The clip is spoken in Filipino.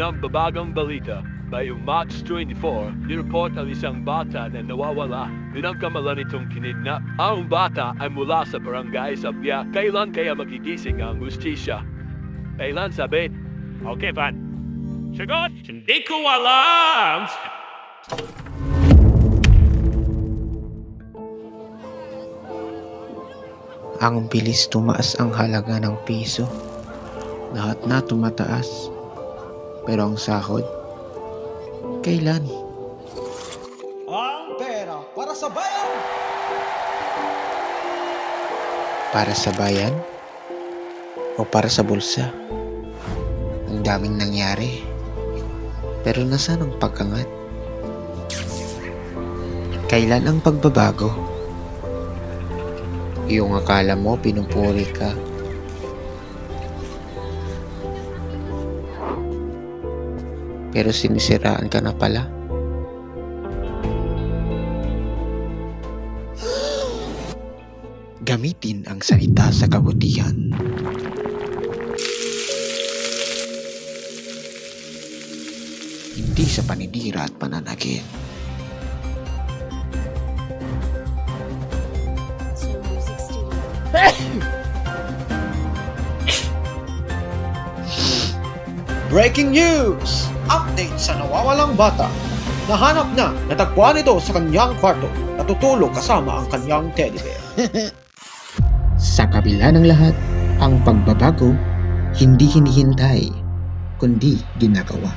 ng babagong balita. By March 24, nireport ang isang bata na nawawala. Pinagkamalan itong kinidnap. Ang bata ay mula sa barangay Sabya. Kailan kaya magigising ang hustisya? Kailan sabit? Okay, Van. Sagot! Hindi ko alam! Ang bilis tumaas ang halaga ng piso. Lahat na tumataas. Pero ang sahod, kailan? Ang pera para sa bayan! Para sa bayan? O para sa bulsa? Ang daming nangyari. Pero nasaan ang pag-angat? Kailan ang pagbabago? Yung akala mo pinupuri ka. Pero sinisiraan ka na pala. Gamitin ang salita sa kabutihan. Hindi sa panidira at pananakit. Breaking news! Update sa nawawalang bata. Nahanap na, natagpuan ito sa kanyang kwarto. Natutulog kasama ang kanyang teddy bear. Sa kabila ng lahat, ang pagbabago hindi hinihintay, kundi ginagawa.